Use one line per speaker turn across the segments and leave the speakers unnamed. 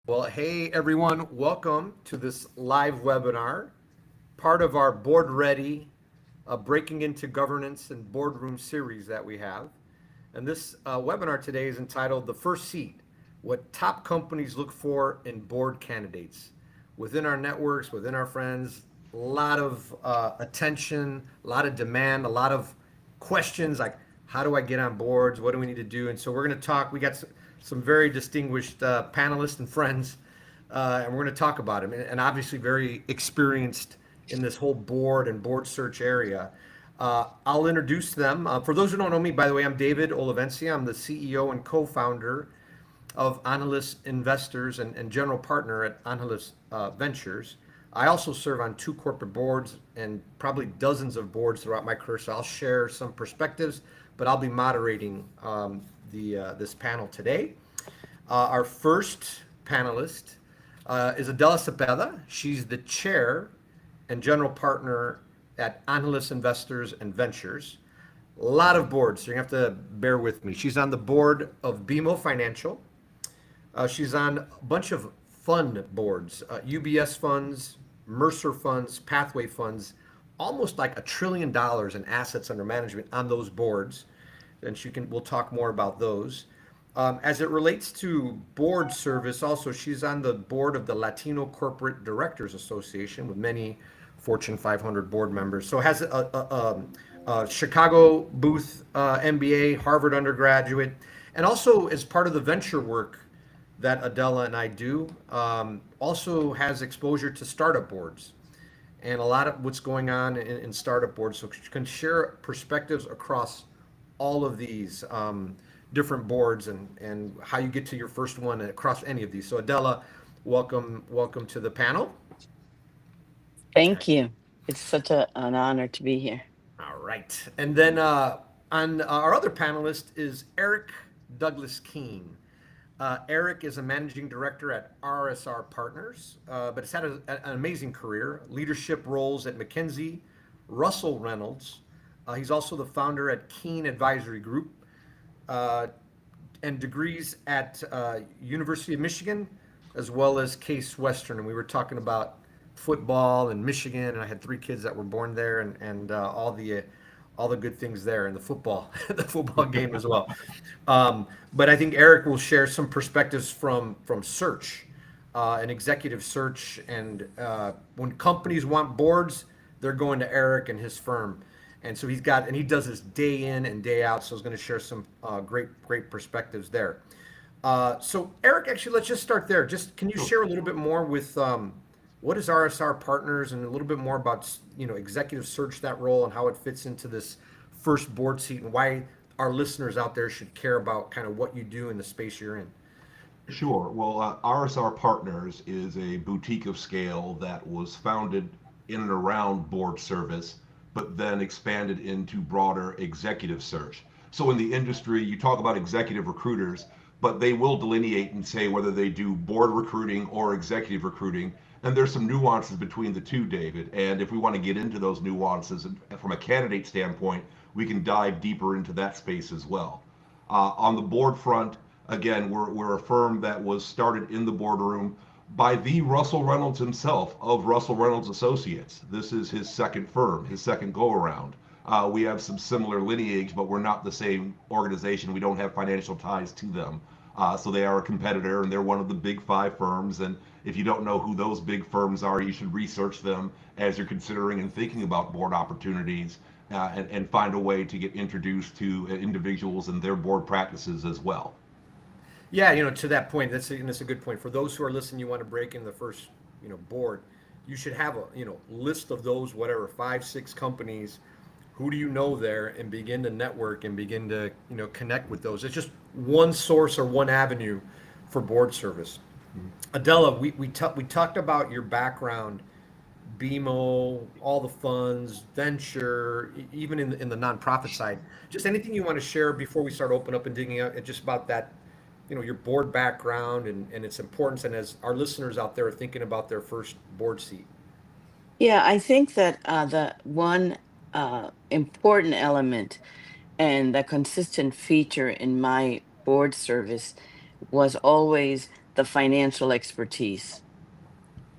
Well, hey everyone, welcome to this live webinar, part of our Board Ready Breaking into Governance and Boardroom series that we have. And this webinar today is entitled The First Seat, What Top Companies Look For in Board Candidates. Within our networks, within our friends, a lot of attention, a lot of demand, a lot of questions like, how do I get on boards? What do we need to do? And so we're going to talk. We got some very distinguished panelists and friends, and we're going to talk about them. And obviously, very experienced in this whole board and board search area. I'll introduce them. For those who don't know me, by the way, I'm David Olivencia. I'm the CEO and co-founder of Angeles Investors and general partner at Angeles Ventures. I also serve on two corporate boards and probably dozens of boards throughout my career. So I'll share some perspectives, but I'll be moderating this panel today. Our first panelist is Adela Cepeda. She's the chair and general partner at Angeles Investors and Ventures. A lot of boards, so you're gonna have to bear with me. She's on the board of BMO Financial. She's on a bunch of fund boards, UBS funds, Mercer funds, Pathway funds, almost like $1 trillion in assets under management on those boards. And we'll talk more about those. As it relates to board service, also, she's on the board of the Latino Corporate Directors Association with many Fortune 500 board members. So has a Chicago Booth MBA, Harvard undergraduate, and also as part of the venture work that Adela and I do, also has exposure to startup boards and a lot of what's going on in startup boards. So she can share perspectives across all of these different boards and how you get to your first one across any of these. So Adela, welcome to the panel.
Thank you. It's such an honor to be here.
All right. And then on our other panelist is Eric Douglas Keene. Eric is a managing director at RSR Partners, but has had an amazing career, leadership roles at McKinsey, Russell Reynolds. He's also the founder at Keene Advisory Group, and degrees at University of Michigan, as well as Case Western. And we were talking about football in Michigan, and I had 3 kids that were born there, and all the good things there, and the football the football game as well. But I think Eric will share some perspectives from search, and executive search, and when companies want boards, they're going to Eric and his firm. And so he does this day in and day out. So he's going to share some great perspectives there. So Eric, actually, let's just start there. Just can you share a little bit more with what is RSR Partners and a little bit more about executive search, that role, and how it fits into this first board seat, and why our listeners out there should care about kind of what you do in the space you're in.
Sure. Well, RSR Partners is a boutique of scale that was founded in and around board service, but then expanded into broader executive search. So in the industry, you talk about executive recruiters, but they will delineate and say whether they do board recruiting or executive recruiting. And there's some nuances between the two, David. And if we want to get into those nuances from a candidate standpoint, we can dive deeper into that space as well. On the board front, again, we're a firm that was started in the boardroom by the Russell Reynolds himself of Russell Reynolds Associates. This is his second firm, his second go around. We have some similar lineage, but we're not the same organization. We don't have financial ties to them. So they are a competitor, and they're one of the big 5 firms. And if you don't know who those big firms are, you should research them as you're considering and thinking about board opportunities, and find a way to get introduced to individuals and their board practices as well.
Yeah, to that point, that's a good point. For those who are listening, you want to break in the first, board, you should have a, list of those, whatever, 5, 6 companies. Who do you know there, and begin to network and begin to, connect with those. It's just one source or one avenue for board service. Adela, we talked about your background, BMO, all the funds, venture, even in the nonprofit side. Just anything you want to share before we start opening up and digging out, just about that, your board background and its importance, and as our listeners out there are thinking about their first board seat.
Yeah, I think that the one important element and the consistent feature in my board service was always the financial expertise.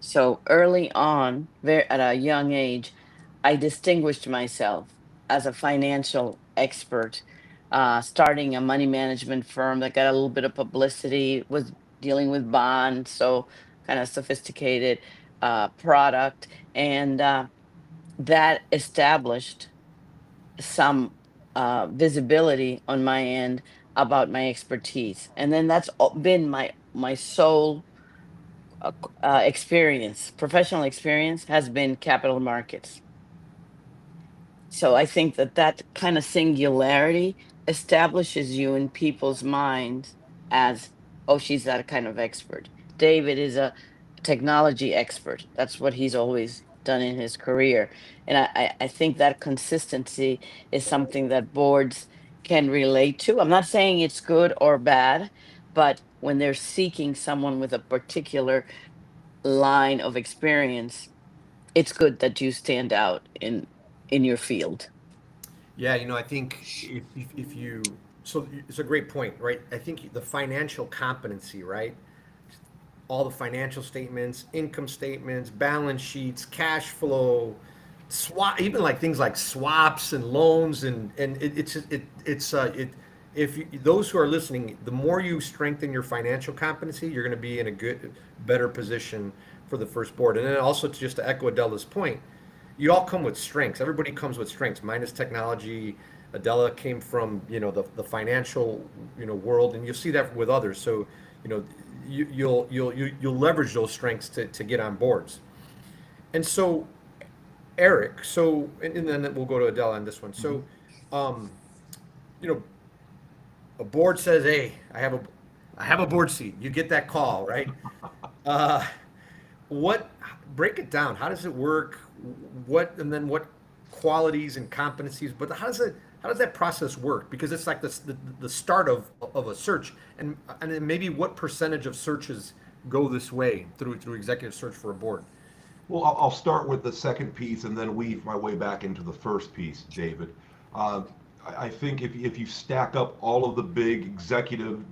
So early on, at a young age, I distinguished myself as a financial expert, starting a money management firm that got a little bit of publicity, was dealing with bonds, so kind of sophisticated product. And that established some visibility on my end about my expertise. And then that's been my sole experience, professional experience has been capital markets. So I think that that kind of singularity establishes you in people's minds as, oh, she's that kind of expert. David is a technology expert. That's what he's always done in his career. And I think that consistency is something that boards can relate to. I'm not saying it's good or bad, but when they're seeking someone with a particular line of experience, it's good that you stand out in your field.
Yeah, I think if you, so it's a great point, right? I think the financial competency, right? All the financial statements, income statements, balance sheets, cash flow, swap, even like things like swaps and loans, and if you, those who are listening, the more you strengthen your financial competency, you're going to be in a better position for the first board. And then also just to echo Adela's point, you all come with strengths. Everybody comes with strengths. Mine is technology. Adela came from the financial world, and you'll see that with others. So you'll leverage those strengths to get on boards. And so Eric, and then we'll go to Adela on this one. So you know a board says, hey, I have a board seat. You get that call, right? uh, what Break it down. How does it work? What qualities and competencies, but how does that process work? Because it's like the start of a search, and then maybe what percentage of searches go this way through executive search for a board?
Well, I'll start with the second piece and then weave my way back into the first piece, David. Uh, I think if you stack up all of the big executive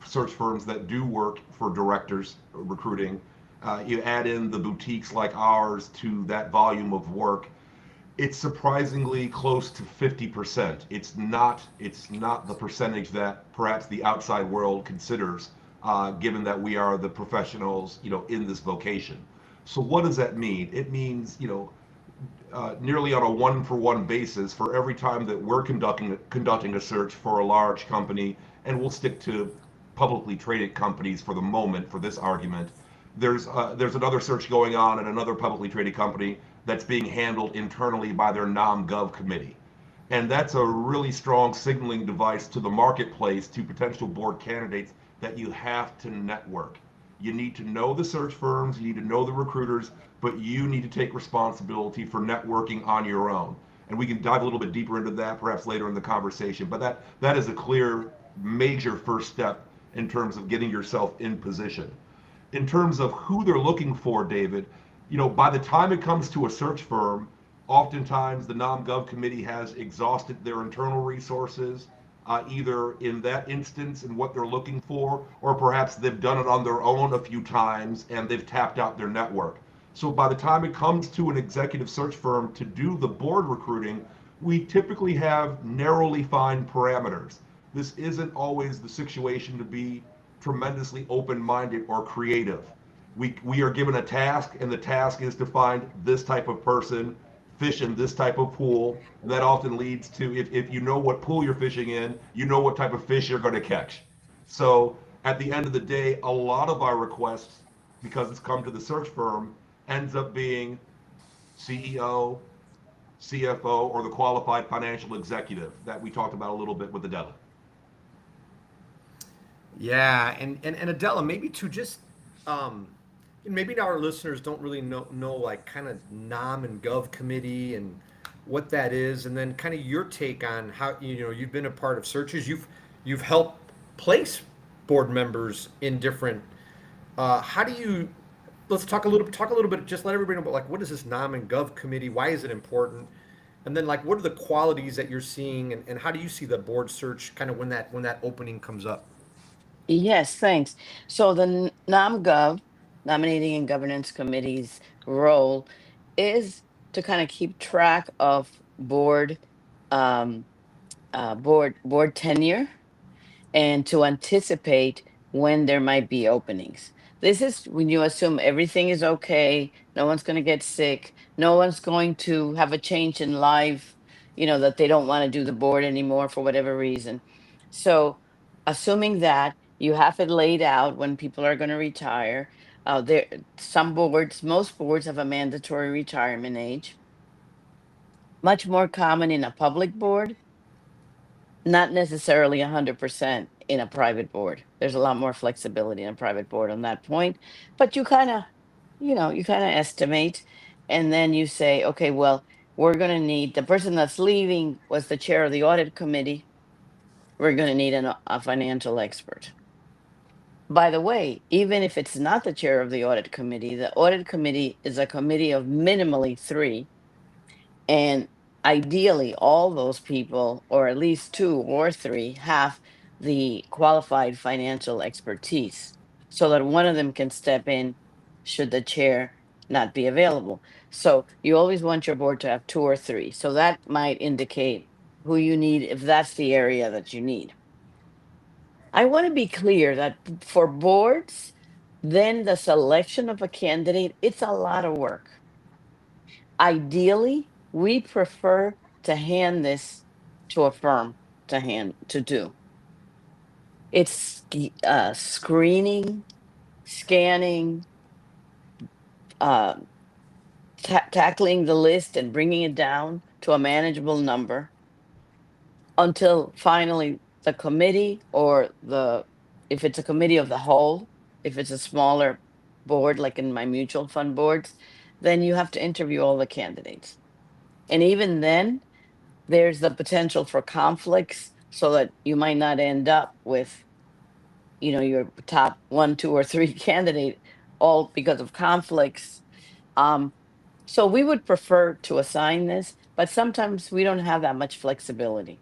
search firms that do work for directors recruiting, you add in the boutiques like ours to that volume of work, it's surprisingly close to 50%. It's not the percentage that perhaps the outside world considers, given that we are the professionals, in this vocation. So what does that mean? It means, nearly on a one-for-one basis, for every time that we're conducting a search for a large company, and we'll stick to publicly traded companies for the moment for this argument. There's another search going on at another publicly traded company that's being handled internally by their NOMGov committee. And that's a really strong signaling device to the marketplace, to potential board candidates, that you have to network. You need to know the search firms, you need to know the recruiters, but you need to take responsibility for networking on your own. And we can dive a little bit deeper into that perhaps later in the conversation, but that is a clear major first step in terms of getting yourself in position. In terms of who they're looking for, David, by the time it comes to a search firm, oftentimes the NomGov committee has exhausted their internal resources, either in that instance and what they're looking for, or perhaps they've done it on their own a few times and they've tapped out their network. So by the time it comes to an executive search firm to do the board recruiting, we typically have narrowly defined parameters. This isn't always the situation to be tremendously open-minded or creative. We are given a task, and the task is to find this type of person, fish in this type of pool, and that often leads to, if you know what pool you're fishing in, you know what type of fish you're going to catch. So at the end of the day, a lot of our requests, because it's come to the search firm, ends up being CEO, CFO, or the qualified financial executive that we talked about a little bit with Adela.
Yeah, and Adela, maybe to just maybe our listeners don't really know like kind of Nom and Gov committee and what that is, and then kind of your take on how you've been a part of searches. You've helped place board members in different. How do you? Let's talk a little bit. Just let everybody know about like what is this Nom and Gov committee? Why is it important? And then like what are the qualities that you're seeing, and how do you see the board search kind of when that opening comes up?
Yes, thanks. So the NOMGov, Nominating and Governance Committee's role is to kind of keep track of board, um, board tenure, and to anticipate when there might be openings. This is when you assume everything is okay, no one's going to get sick, no one's going to have a change in life, that they don't want to do the board anymore for whatever reason. So, assuming that you have it laid out when people are going to retire, there most boards have a mandatory retirement age, much more common in a public board, not necessarily 100% in a private board. There's a lot more flexibility in a private board on that point, but you kind of estimate, and then you say, okay, well, we're going to need the person that's leaving was the chair of the audit committee. We're going to need a financial expert. By the way, even if it's not the chair of the audit committee is a committee of minimally three. And ideally, all those people, or at least two or three, have the qualified financial expertise so that one of them can step in should the chair not be available. So you always want your board to have two or three. So that might indicate who you need if that's the area that you need. I want to be clear that for boards, then the selection of a candidate, it's a lot of work. Ideally, we prefer to hand this to a firm to do. It's screening, scanning, uh, tackling the list and bringing it down to a manageable number until finally the committee if it's a committee of the whole, if it's a smaller board, like in my mutual fund boards, then you have to interview all the candidates. And even then, there's the potential for conflicts so that you might not end up with your top one, two, or three candidate all because of conflicts. So we would prefer to assign this, but sometimes we don't have that much flexibility.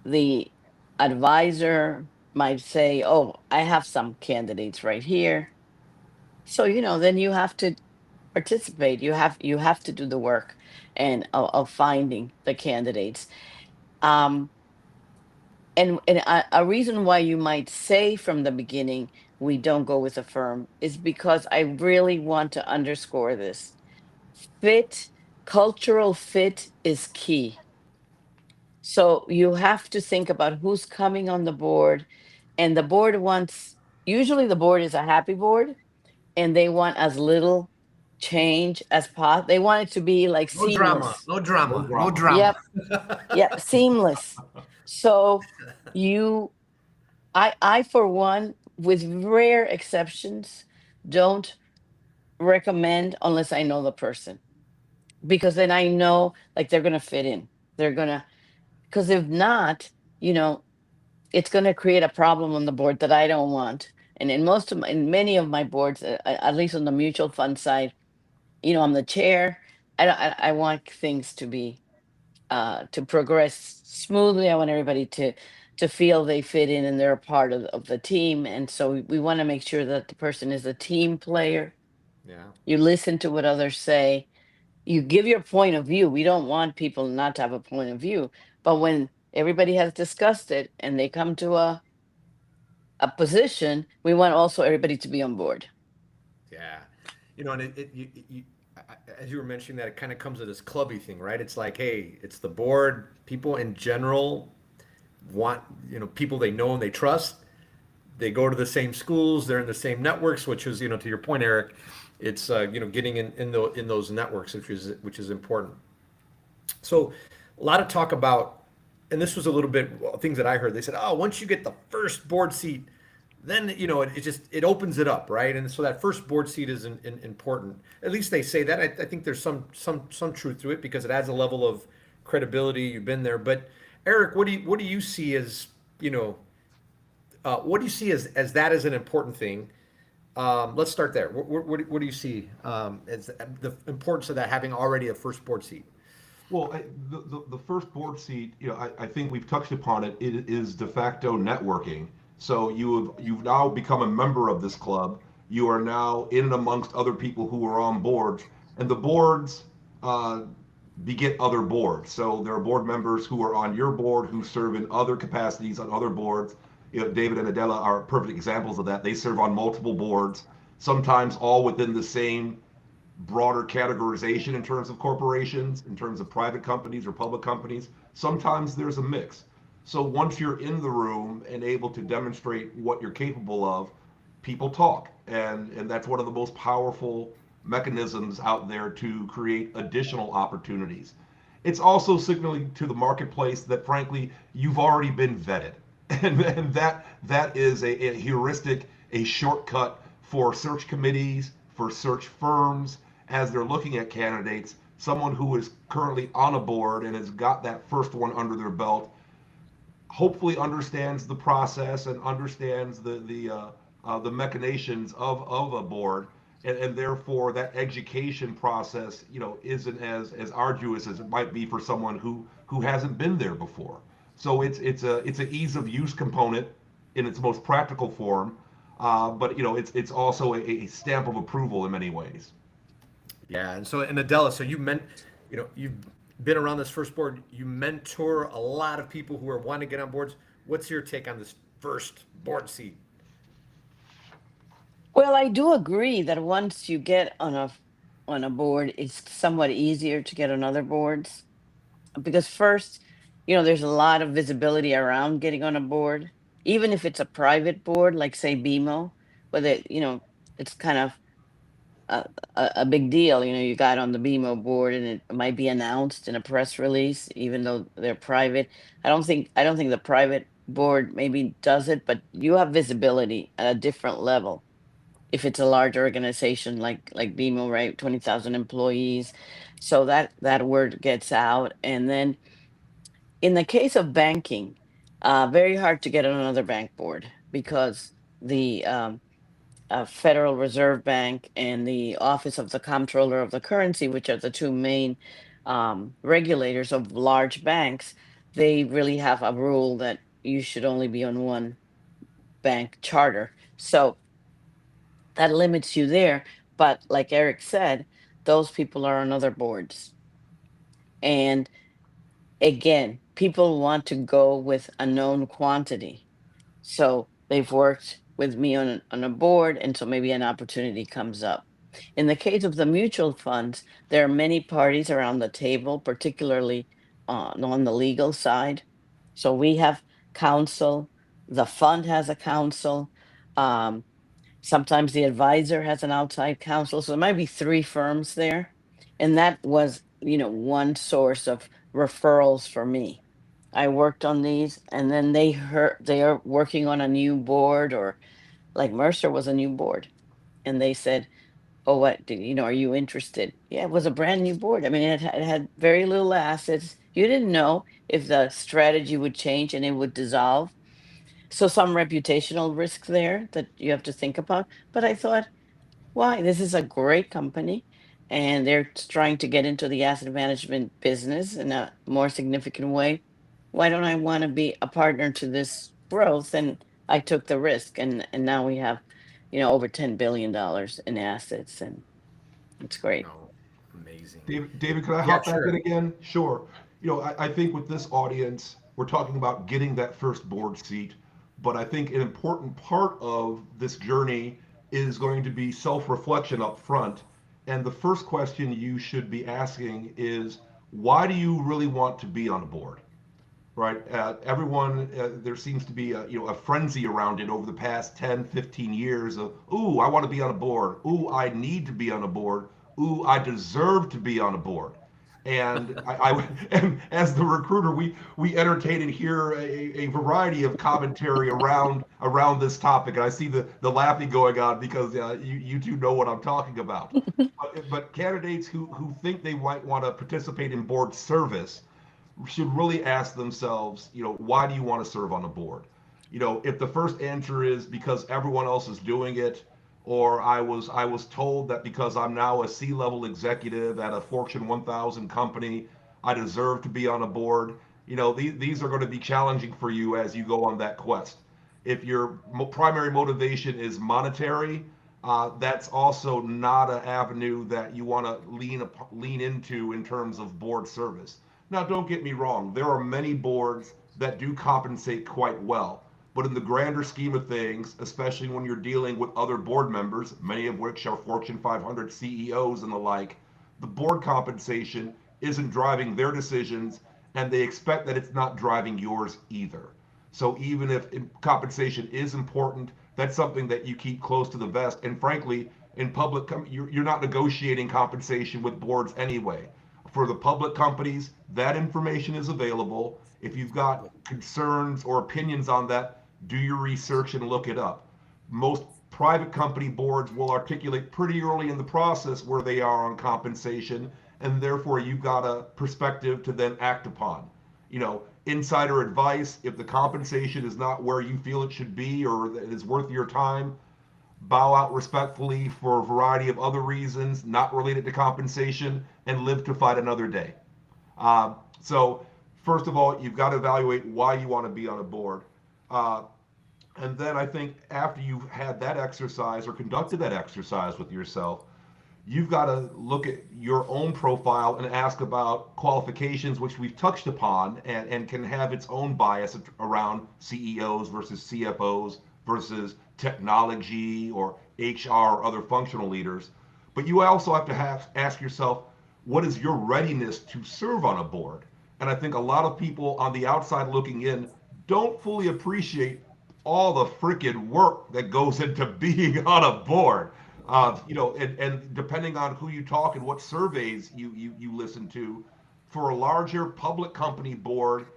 The advisor might say, oh, I have some candidates right here. So then you have to participate, you have to do the work and of finding the candidates. um and a reason why you might say from the beginning we don't go with a firm is because I really want to underscore this. Fit, cultural fit is key. So you have to think about who's coming on the board, and the board wants usually the board is a happy board, and they want as little change as possible. They want it to be like
No drama,
seamless.
no
No
drama, no
drama.
drama.
Yep, yep, seamless. So you I for one, with rare exceptions, don't recommend unless I know the person. Because then I know like they're gonna fit in. They're gonna because if not, you know, it's gonna create a problem on the board that I don't want. And in many of my boards, at least on the mutual fund side, I'm the chair. I want things to progress smoothly. I want everybody to feel they fit in and they're a part of the team. And so we want to make sure that the person is a team player.
Yeah.
You listen to what others say. You give your point of view. We don't want people not to have a point of view. But when everybody has discussed it and they come to a position, we want also everybody to be on board.
Yeah, and as you were mentioning that, it kind of comes to this clubby thing, right? It's like, hey, it's the board. People in general want, people they know and they trust. They go to the same schools. They're in the same networks, which is, to your point, Eric, it's getting in those networks, which is important. So, a lot of talk about, and this was a little bit things that I heard. They said, oh, once you get the first board seat, then it opens it up, right? And so that first board seat is important. At least they say that. I think there's some truth to it because it adds a level of credibility. You've been there, but Eric, what do you see as what do you see as that as an important thing? Let's start there. What do you see as the importance of that having already a first board seat?
Well, the first board seat, I think we've touched upon it. It is de facto networking. So you've now become a member of this club. You are now in and amongst other people who are on boards, and the boards uh, beget other boards. So there are board members who are on your board who serve in other capacities on other boards. You know, David and Adela are perfect examples of that. They serve on multiple boards, sometimes all within the same broader categorization in terms of corporations, in terms of private companies or public companies. Sometimes there's a mix. So once you're in the room and able to demonstrate what you're capable of, people talk. And that's one of the most powerful mechanisms out there to create additional opportunities. It's also signaling to the marketplace that frankly you've already been vetted. And that is a heuristic, a shortcut for search committees, for search firms, as they're looking at candidates. Someone who is currently on a board and has got that first one under their belt hopefully understands the process and understands the machinations of a board, and therefore that education process, you know, isn't as arduous as it might be for someone who hasn't been there before. So it's an ease of use component in its most practical form, but you know it's also a stamp of approval in many ways.
Yeah, and so and Adela, so you've been around this first board. You mentor a lot of people who are wanting to get on boards. What's your take on this first board seat?
Well, I do agree that once you get on a board, it's somewhat easier to get on other boards because first, there's a lot of visibility around getting on a board, even if it's a private board, like say BMO, whether it's kind of a big deal. You got on the BMO board, and it might be announced in a press release, even though they're private. I don't think the private board maybe does it, but you have visibility at a different level if it's a large organization like BMO, right? 20,000 employees. So that word gets out. And then in the case of banking, very hard to get on another bank board because the Federal Reserve Bank and the Office of the Comptroller of the Currency, which are the two main regulators of large banks, they really have a rule that you should only be on one bank charter. So that limits you there. But like Eric said, those people are on other boards. And again, people want to go with a known quantity. So they've worked with me on a board, and so maybe an opportunity comes up. In the case of the mutual funds, there are many parties around the table, particularly on the legal side. So we have counsel, the fund has a counsel. Um, Sometimes the advisor has an outside counsel. So there might be three firms there. And that was, one source of referrals for me. I worked on these, and then they are working on a new board, or like Mercer was a new board. And they said, "Oh, are you interested?" Yeah, it was a brand new board. I mean, it had very little assets. You didn't know if the strategy would change and it would dissolve. So some reputational risk there that you have to think about. But I thought, why? This is a great company, and they're trying to get into the asset management business in a more significant way. Why don't I want to be a partner to this growth? And I took the risk, and now we have, over $10 billion in assets, and it's great.
No, amazing.
David, can I
Yeah,
hop back in
sure.
again? Sure. You know, I think with this audience, we're talking about getting that first board seat, but I think an important part of this journey is going to be self-reflection up front. And the first question you should be asking is, why do you really want to be on a board? Right? Everyone, there seems to be a frenzy around it over the past 10, 15 years of, ooh, I want to be on a board. Ooh, I need to be on a board. Ooh, I deserve to be on a board. And and as the recruiter, we entertain and hear a variety of commentary around this topic. And I see the laughing going on because you two know what I'm talking about. But candidates who think they might want to participate in board service should really ask themselves, why do you want to serve on a board? If the first answer is because everyone else is doing it, or I was told that because I'm now a C-level executive at a Fortune 1000 company, I deserve to be on a board. These are going to be challenging for you as you go on that quest. If your primary motivation is monetary, that's also not an avenue that you want to lean into in terms of board service. Now, don't get me wrong, there are many boards that do compensate quite well. But in the grander scheme of things, especially when you're dealing with other board members, many of which are Fortune 500 CEOs and the like, the board compensation isn't driving their decisions, and they expect that it's not driving yours either. So even if compensation is important, that's something that you keep close to the vest. And frankly, in public, you're not negotiating compensation with boards anyway. For the public companies, that information is available. If you've got concerns or opinions on that, do your research and look it up. Most private company boards will articulate pretty early in the process where they are on compensation, and therefore you've got a perspective to then act upon. Insider advice, if the compensation is not where you feel it should be or it is worth your time, bow out respectfully for a variety of other reasons not related to compensation, and live to fight another day. So, first of all, you've got to evaluate why you want to be on a board. Uh, and then I think after you've had that exercise or conducted that exercise with yourself, you've got to look at your own profile and ask about qualifications, which we've touched upon, and can have its own bias around CEOs versus CFOs versus technology or HR or other functional leaders. But you also have to ask yourself, what is your readiness to serve on a board? And I think a lot of people on the outside looking in don't fully appreciate all the freaking work that goes into being on a board. And depending on who you talk and what surveys you listen to, for a larger public company board,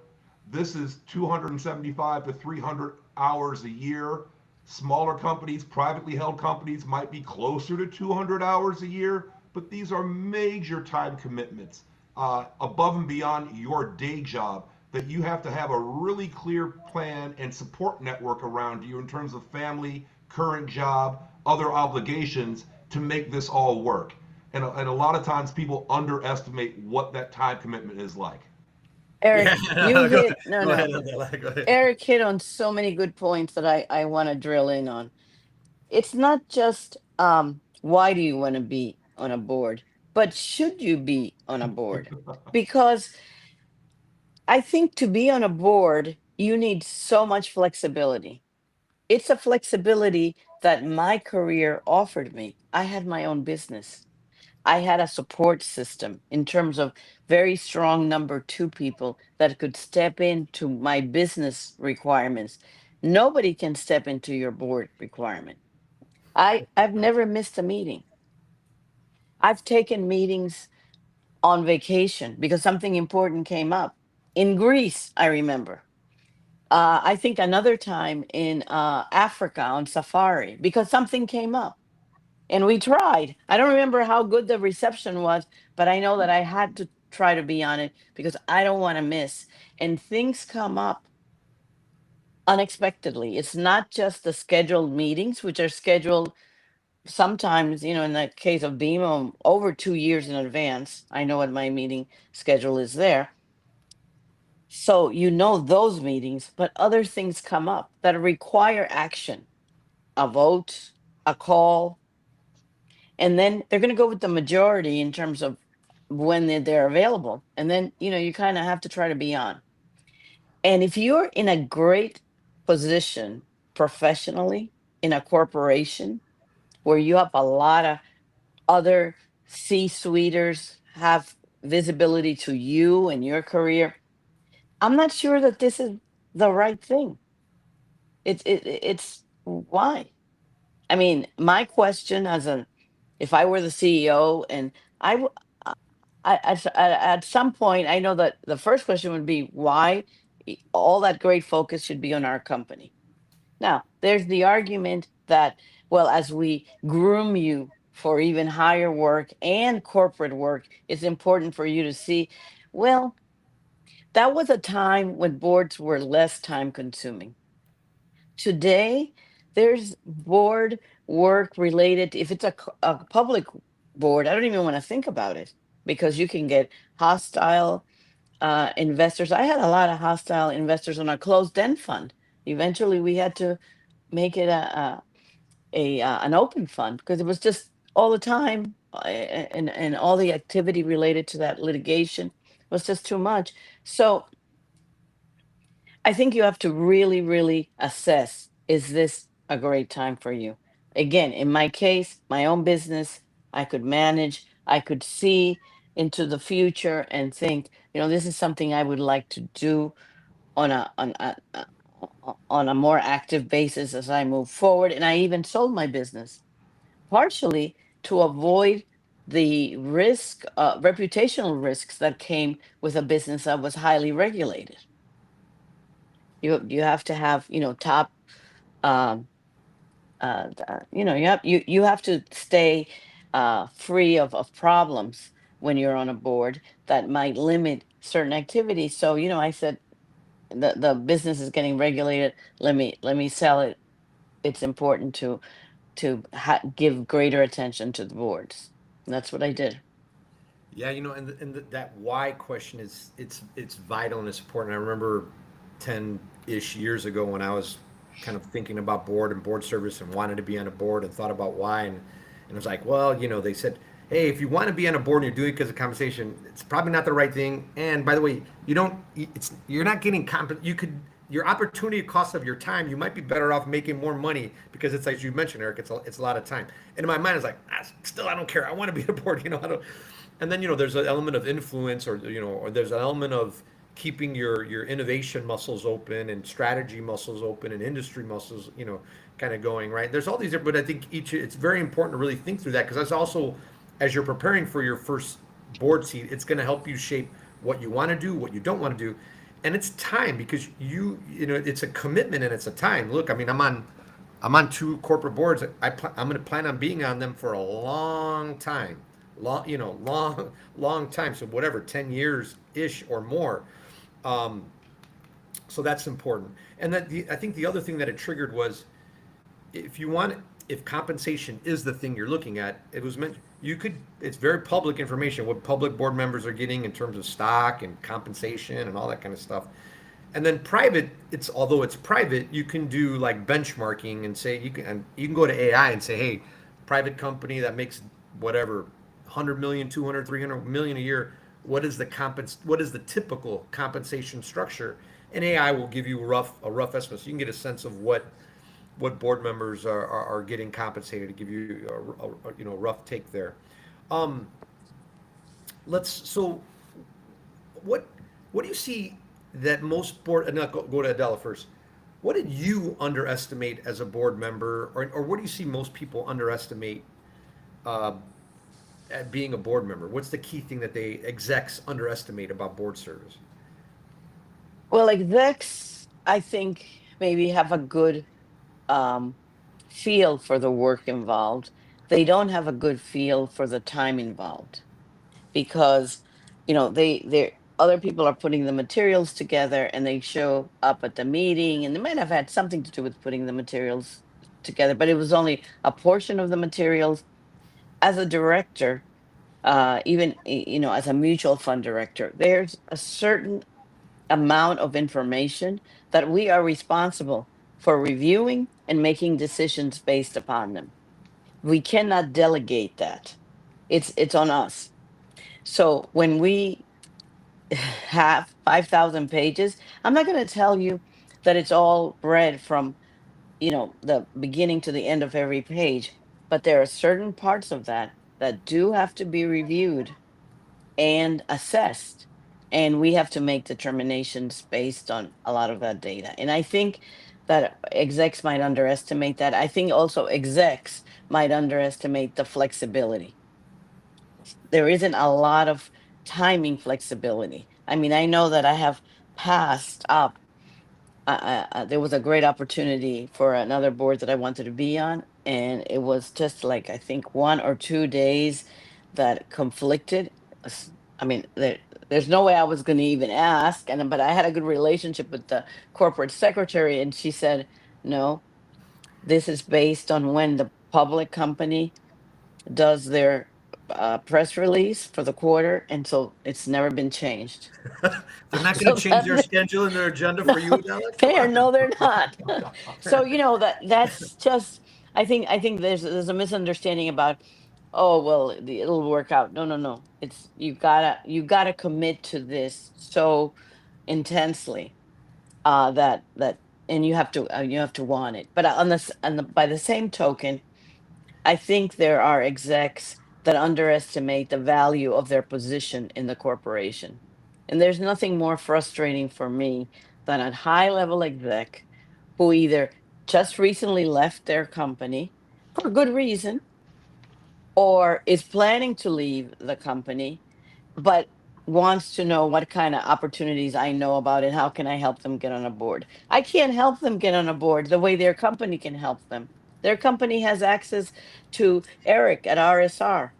this is 275 to 300 hours a year. Smaller companies, privately held companies, might be closer to 200 hours a year, but these are major time commitments above and beyond your day job that you have to have a really clear plan and support network around you in terms of family, current job, other obligations to make this all work. And a lot of times people underestimate what that time commitment is like.
Eric,
Yeah,
you
go
hit
ahead.
no
Go ahead,
no.
Adela, go ahead.
Eric hit on so many good points that I want to drill in on. It's not just why do you want to be on a board, but should you be on a board? Because I think to be on a board, you need so much flexibility. It's a flexibility that my career offered me. I had my own business. I had a support system in terms of very strong number two people that could step into my business requirements. Nobody can step into your board requirement. I've never missed a meeting. I've taken meetings on vacation because something important came up. In Greece, I remember. I think another time in Africa on safari because something came up and we tried. I don't remember how good the reception was, but I know that I had to try to be on it because I don't want to miss. And things come up unexpectedly. It's not just the scheduled meetings, which are scheduled sometimes, in the case of BMO, over 2 years in advance. I know what my meeting schedule is there. So those meetings, but other things come up that require action, a vote, a call, and then they're going to go with the majority in terms of when they're available. And then, you kind of have to try to be on. And if you're in a great position professionally in a corporation where you have a lot of other C-suiters have visibility to you and your career, I'm not sure that this is the right thing. It's why. I mean, my question if I were the CEO and I, w- at some point, I know that the first question would be why all that great focus should be on our company. Now, there's the argument that, well, as we groom you for even higher work and corporate work, it's important for you to see, well, that was a time when boards were less time consuming. Today, there's board work related. If it's a public board, I don't even want to think about it because you can get hostile investors. I had a lot of hostile investors on a closed end fund Eventually, we had to make it an open fund because it was just all the time, and all the activity related to that litigation was just too much. So I think you have to really, really assess, is this a great time for you? Again, in my case, my own business, I could manage, I could see into the future and think, this is something I would like to do on a more active basis as I move forward. And I even sold my business partially to avoid the reputational risks that came with a business that was highly regulated. You have to have, top, um, you have to stay free of problems when you're on a board that might limit certain activities. So, I said the business is getting regulated. Let me sell it. It's important to give greater attention to the boards. And that's what I did.
Yeah, that why question is it's vital and it's important. I remember 10-ish years ago when I was kind of thinking about board and board service and wanted to be on a board and thought about why and it was like, well, they said, hey, if you want to be on a board and you're doing it because of compensation, it's probably not the right thing. And by the way, you're not getting your opportunity cost of your time, you might be better off making more money because it's like you mentioned, Eric, it's a lot of time. And in my mind, it's like, still, I don't care. I want to be on a board. I don't. And then there's an element of influence, or there's an element of keeping your innovation muscles open and strategy muscles open and industry muscles kind of going right. There's all these, but I think it's very important to really think through that because that's also, as you're preparing for your first board seat, it's going to help you shape what you want to do, what you don't want to do, and it's time because it's a commitment and it's a time. Look, I mean, I'm on two corporate boards. I'm going to plan on being on them for a long time, long time. So whatever, 10 years ish or more. Um, so that's important. And I think the other thing that it triggered was if you want, if compensation is the thing you're looking at, it was meant it's very public information what public board members are getting in terms of stock and compensation and all that kind of stuff. And then private, although it's private, you can do like benchmarking and say you can go to AI and say, hey, private company that makes whatever 100 million, 200, 300 million a year, what is the typical compensation structure? And AI will give you a rough estimate, so you can get a sense of what board members are getting compensated, to give you a rough take there. Um, so what what do you see that most board, and not go to Adela first. What did you underestimate as a board member, or what do you see most people underestimate uh, at being a board member? What's the key thing that they execs underestimate about board service?
Well, execs, I think, maybe have a good um, feel for the work involved. They don't have a good feel for the time involved because they other people are putting the materials together and they show up at the meeting and they might have had something to do with putting the materials together, but it was only a portion of the materials. As a director, even as a mutual fund director, there's a certain amount of information that we are responsible for reviewing and making decisions based upon them. We cannot delegate that. It's on us. So when we have 5,000 pages, I'm not going to tell you that it's all read from, the beginning to the end of every page, but there are certain parts of that that do have to be reviewed and assessed. And we have to make determinations based on a lot of that data. And I think that execs might underestimate that. I think also execs might underestimate the flexibility. There isn't a lot of timing flexibility. I mean, I know that I have passed up. There was a great opportunity for another board that I wanted to be on, and it was just like I think 1 or 2 days that conflicted. I mean, there's no way I was going to even ask, but I had a good relationship with the corporate secretary, and she said, "No, this is based on when the public company does their press release for the quarter, and so it's never been changed.
They're not going
So
to change their
that
schedule and their agenda
no,
for you, Adela? Come
fair.
on.
No, they're not. So that's just. I think there's a misunderstanding about. Oh well, it'll work out. No, no, no. It's you gotta commit to this so intensely, that and you have to want it. But by the same token, I think there are execs that underestimate the value of their position in the corporation. And there's nothing more frustrating for me than a high level exec who either just recently left their company for good reason or is planning to leave the company, but wants to know what kind of opportunities I know about and how can I help them get on a board. I can't help them get on a board the way their company can help them. Their company has access to Eric at RSR.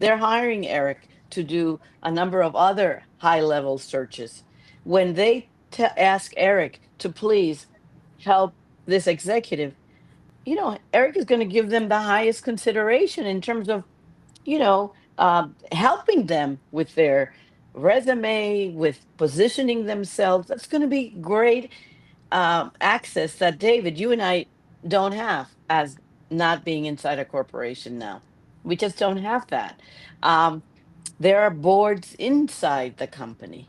They're hiring Eric to do a number of other high level searches. When they ask Eric to please help this executive, Eric is going to give them the highest consideration in terms of helping them with their resume, with positioning themselves. That's going to be great access that David, you and I don't have as not being inside a corporation now. We just don't have that. Um, there are boards inside the company.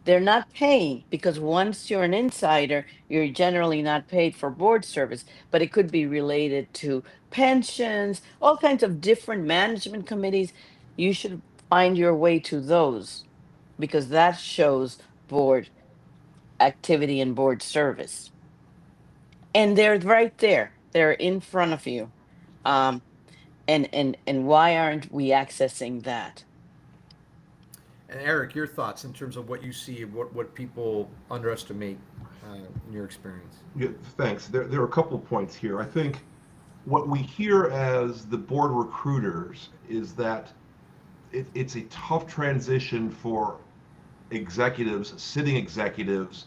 They're not paying because once you're an insider, you're generally not paid for board service, but it could be related to pensions, all kinds of different management committees. You should find your way to those because that shows board activity and board service. And they're right there. They're in front of you. Um, and why aren't we accessing that?
And Eric, your thoughts in terms of what you see, what people underestimate in your experience?
Yeah, thanks. There are a couple of points here. I think what we hear as the board recruiters is that it's a tough transition for executives, sitting executives,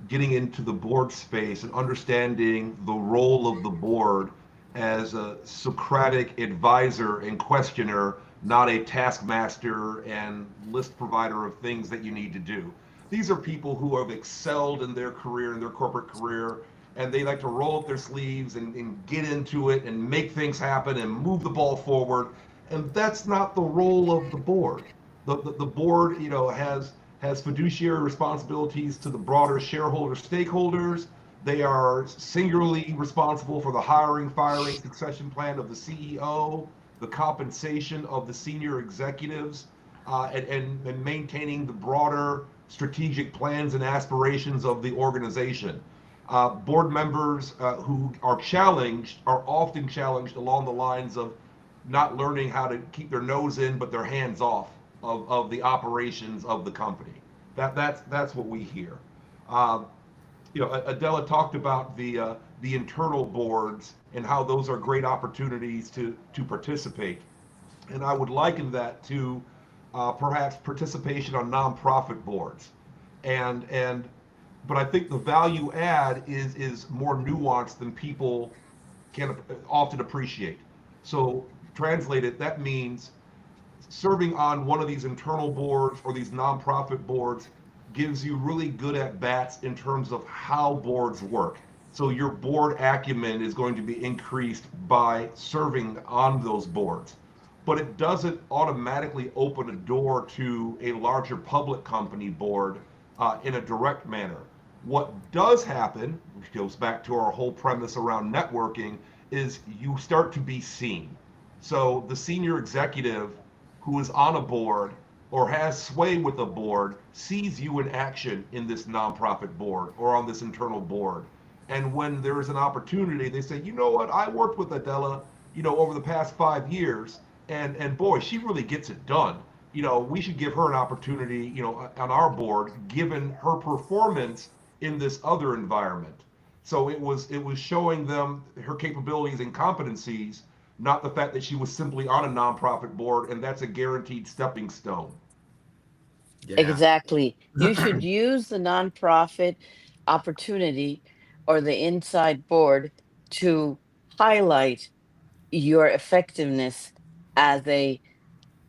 getting into the board space and understanding the role of the board as a Socratic advisor and questioner, not a taskmaster and list provider of things that you need to do. These are people who have excelled in their career, in their corporate career, and they like to roll up their sleeves and get into it and make things happen and move the ball forward. And that's not the role of the board. The board, has fiduciary responsibilities to the broader shareholder stakeholders. They are singularly responsible for the hiring, firing, succession plan of the CEO, the compensation of the senior executives, and maintaining the broader strategic plans and aspirations of the organization. Board members who are challenged are often challenged along the lines of not learning how to keep their nose in but their hands off of the operations of the company. That's what we hear. Uh, Adela talked about the internal boards and how those are great opportunities to participate, and I would liken that to perhaps participation on nonprofit boards, and but I think the value add is more nuanced than people can often appreciate. So translated, that means serving on one of these internal boards or these nonprofit boards gives you really good at bats in terms of how boards work. So your board acumen is going to be increased by serving on those boards. But it doesn't automatically open a door to a larger public company board in a direct manner. What does happen, which goes back to our whole premise around networking, is you start to be seen. So the senior executive who is on a board or has sway with a board sees you in action in this nonprofit board or on this internal board. And when there is an opportunity, they say, you know what, I worked with Adela, over the past 5 years, and boy, she really gets it done. We should give her an opportunity, on our board, given her performance in this other environment. So it was showing them her capabilities and competencies, not the fact that she was simply on a nonprofit board and that's a guaranteed stepping stone.
Yeah.
Exactly. You should use the nonprofit opportunity or the inside board to highlight your effectiveness as a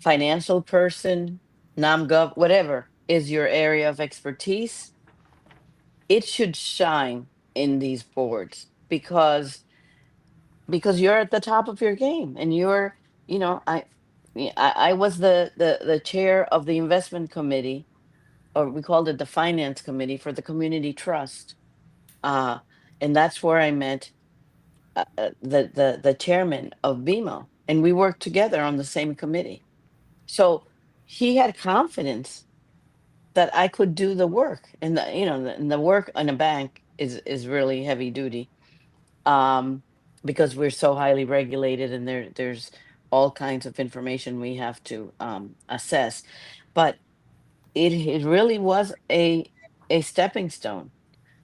financial person, NOMGov, whatever is your area of expertise, it should shine in these boards because you're at the top of your game and you're, you know, I was the chair of the investment committee, or we called it the finance committee for the community trust. Uh, and that's where I met the chairman of BMO, and we worked together on the same committee. So he had confidence that I could do the work, and the work on a bank is really heavy duty, um, because we're so highly regulated, and there's all kinds of information we have to assess. But it really was a stepping stone.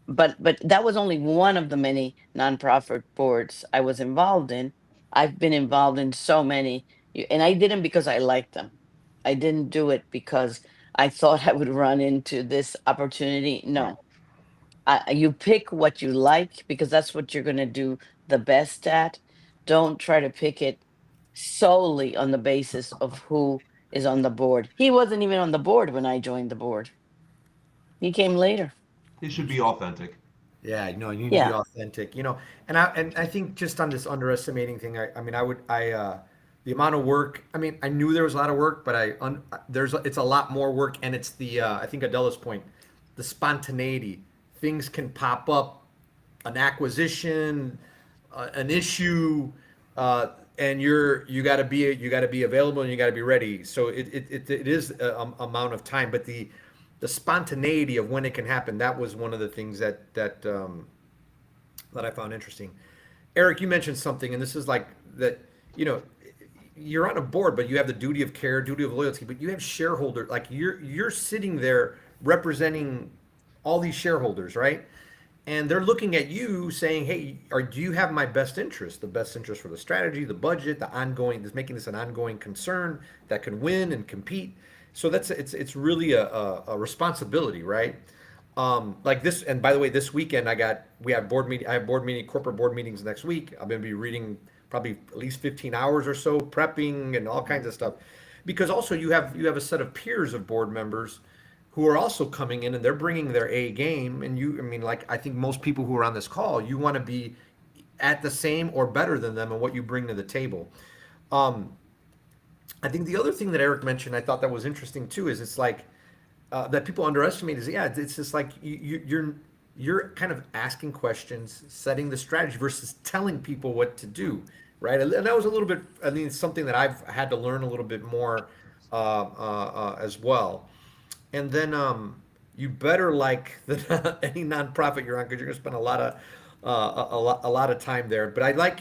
But that was only one of the many nonprofit boards I was involved in. I've been involved in so many, and I didn't because I liked them. I didn't do it because I thought I would run into this opportunity.
Right.
No, you pick what you like because that's what you're going to do the best at. Don't try to pick it solely on the basis of who is on the board. He wasn't even on the board when I joined the board. He came later.
It should be authentic.
Yeah, no, you need to be
Yeah.
authentic, and I think just on this underestimating thing, I mean, the amount of work. I mean, I knew there was a lot of work, but it's a lot more work, and it's I think Adela's point, the spontaneity. Things can pop up, an acquisition, an issue, and you got to be available and you got to be ready. So it is a amount of time, but the spontaneity of when it can happen, that was one of the things that I found interesting. Eric, you mentioned something, and this is like that. You know, you're on a board, but you have the duty of care, duty of loyalty, but you have shareholders. Like you're sitting there representing all these shareholders, right? And they're looking at you saying, "Hey, do you have my best interest? The best interest for the strategy, the budget, the ongoing, is making this an ongoing concern that can win and compete." So it's really a responsibility, right? Like this, and by the way, this weekend we have board meeting. I have corporate board meetings next week. I'm going to be reading probably at least 15 hours or so, prepping and all kinds of stuff, because also you have a set of peers of board members who are also coming in and they're bringing their A game. And I mean, like I think most people who are on this call, you want to be at the same or better than them and what you bring to the table. Um, I think the other thing that Eric mentioned, I thought that was interesting too, is it's like that people underestimate is, yeah, it's just like you're kind of asking questions, setting the strategy versus telling people what to do, right? And that was a little bit, I mean, it's something that I've had to learn a little bit more as well. And then you better like any nonprofit you're on because you're going to spend a lot of time there. But I like,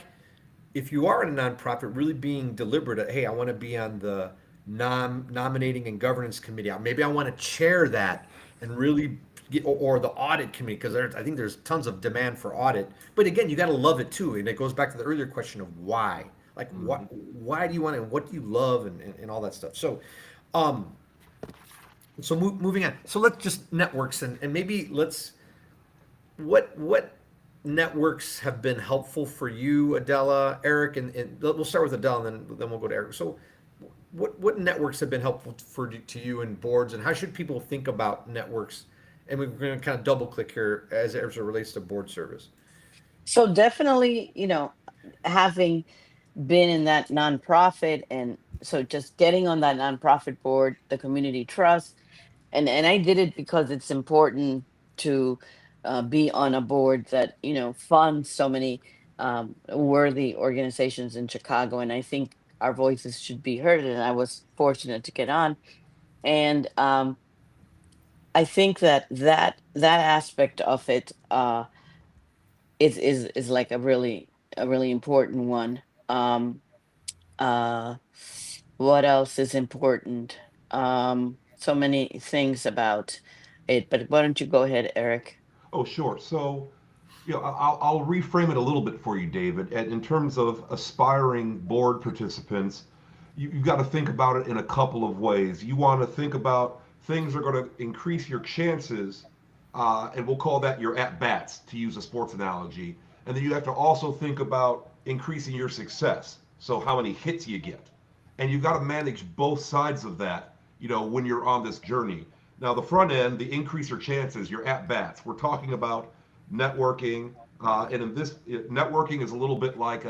if you are in a nonprofit, really being deliberate. Hey, I want to be on the nominating and governance committee. Maybe I want to chair that and really or the audit committee because I think there's tons of demand for audit. But again, you got to love it too, and it goes back to the earlier question of why. Like,
Mm-hmm.
why do you want it? And what do you love, and all that stuff. So, um, moving on. So let's just networks and maybe let's what networks have been helpful for you, Adela, Eric, and we'll start with Adela, and then we'll go to Eric. So, what networks have been helpful to you in boards, and how should people think about networks? And we're going to kind of double click here as it relates to board service.
So definitely, having been in that nonprofit, and so just getting on that nonprofit board, the community trust, and I did it because it's important to be on a board that funds so many worthy organizations in Chicago, and I think our voices should be heard. And I was fortunate to get on, and I think that aspect of it is like a really important one. Um, uh, what else is important? So many things about it, but why don't you go ahead, Eric?
Oh, sure. So, I'll reframe it a little bit for you, David. And in terms of aspiring board participants, you've got to think about it in a couple of ways. You want to think about things that are going to increase your chances, and we'll call that your at bats, to use a sports analogy. And then you have to also think about increasing your success. So, how many hits you get. and you've got to manage both sides of that, when you're on this journey. Now, the front end, the increase your chances, your at bats. We're talking about networking, and in this, networking is a little bit like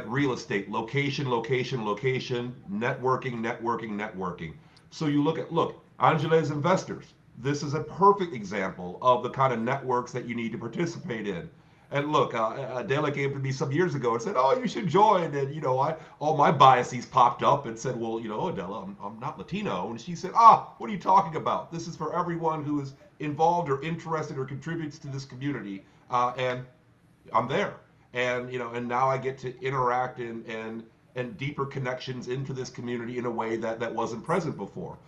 real estate: location, location, location, networking, networking, networking. So you look, Angela's investors. This is a perfect example of the kind of networks that you need to participate in. And look, Adela came to me some years ago and said, "Oh, you should join." And all my biases popped up and said, "Well, Adela, I'm not Latino." And she said, "Ah, what are you talking about? This is for everyone who is involved or interested or contributes to this community." And I'm there, and now I get to interact and deeper connections into this community in a way that wasn't present before.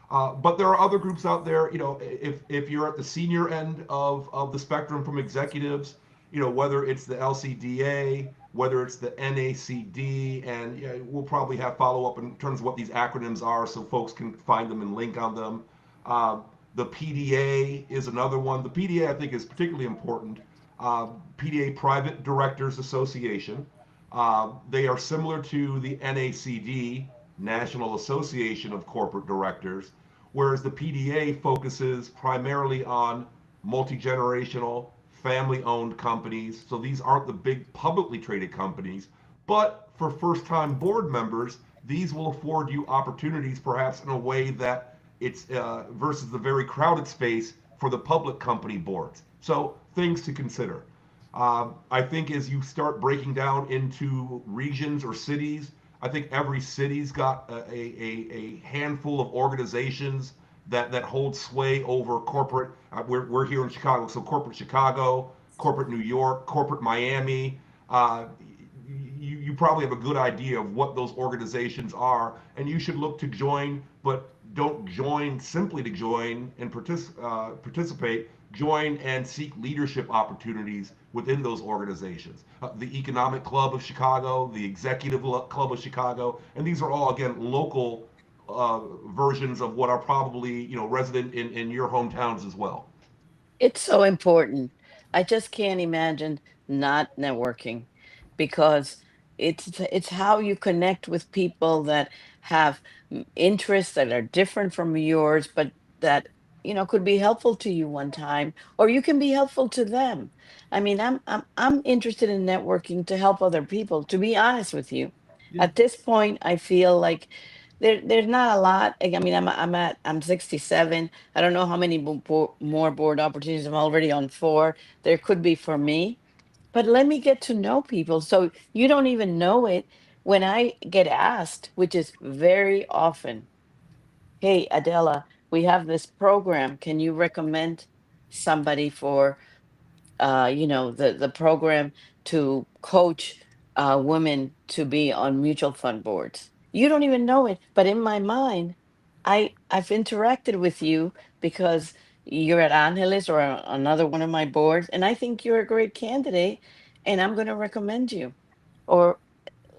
But there are other groups out there. If you're at the senior end of the spectrum from executives, whether it's the LCDA, whether it's the NACD, and we'll probably have follow up in terms of what these acronyms are, so folks can find them and link on them. Uh, the PDA is another one. The PDA I think is particularly important. PDA Private Directors Association. They are similar to the NACD, National Association of Corporate Directors, whereas the PDA focuses primarily on multi generational, family owned companies. So these aren't the big publicly traded companies, but for first time board members, these will afford you opportunities perhaps in a way that it's versus the very crowded space for the public company boards. So things to consider. I think as you start breaking down into regions or cities, I think every city's got a handful of organizations that hold sway over corporate. We're here in Chicago, so corporate Chicago, corporate New York, corporate Miami. Uh, you probably have a good idea of what those organizations are, and you should look to join, but don't join simply to join and participate. Join and seek leadership opportunities within those organizations. The Economic Club of Chicago, the Executive Club of Chicago, and these are all, again, local versions of what are probably resident in your hometowns as well.
It's so important. I just can't imagine not networking because it's how you connect with people that have interests that are different from yours, but that could be helpful to you one time, or you can be helpful to them. I mean, I'm interested in networking to help other people. To be honest with you,
Yeah.
at this point, I feel like there's not a lot. I mean, I'm 67. I don't know how many more board opportunities. I'm already on 4. There could be for me, but let me get to know people. So you don't even know it when I get asked, which is very often, "Hey, Adela, we have this program. Can you recommend somebody for the program to coach women to be on mutual fund boards?" You don't even know it, but in my mind, I've interacted with you because you're at Angeles or another one of my boards, and I think you're a great candidate, and I'm going to recommend you, or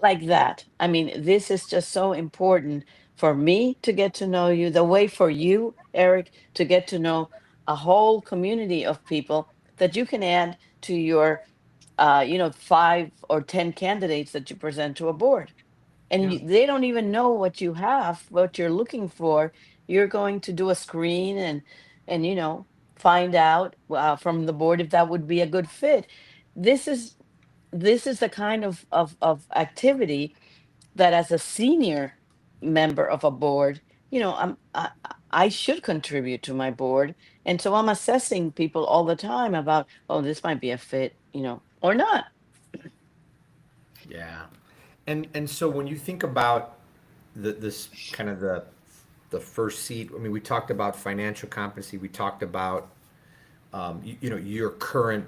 like that. I mean, this is just so important for me to get to know you, the way for you, Eric, to get to know a whole community of people that you can add to your 5 or 10 candidates that you present to a board. And
Yeah.
they don't even know what you have, what you're looking for. You're going to do a screen and find out from the board if that would be a good fit. This is the kind of activity that, as a senior member of a board, I should contribute to my board. And so I'm assessing people all the time about, oh, this might be a fit, or not.
Yeah. And so when you think about this kind of the first seat, I mean, we talked about financial competency, we talked about your current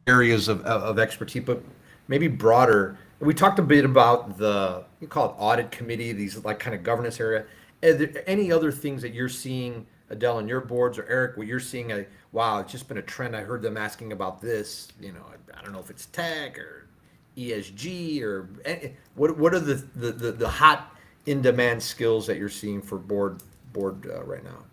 areas of expertise, but maybe broader. We talked a bit about you call it audit committee, these like kind of governance area. Are there any other things that you're seeing, Adele, in your boards, or Eric, where you're seeing wow, it's just been a trend. I heard them asking about this. I don't know if it's tech or ESG or what are the hot in demand skills that you're seeing for board right now?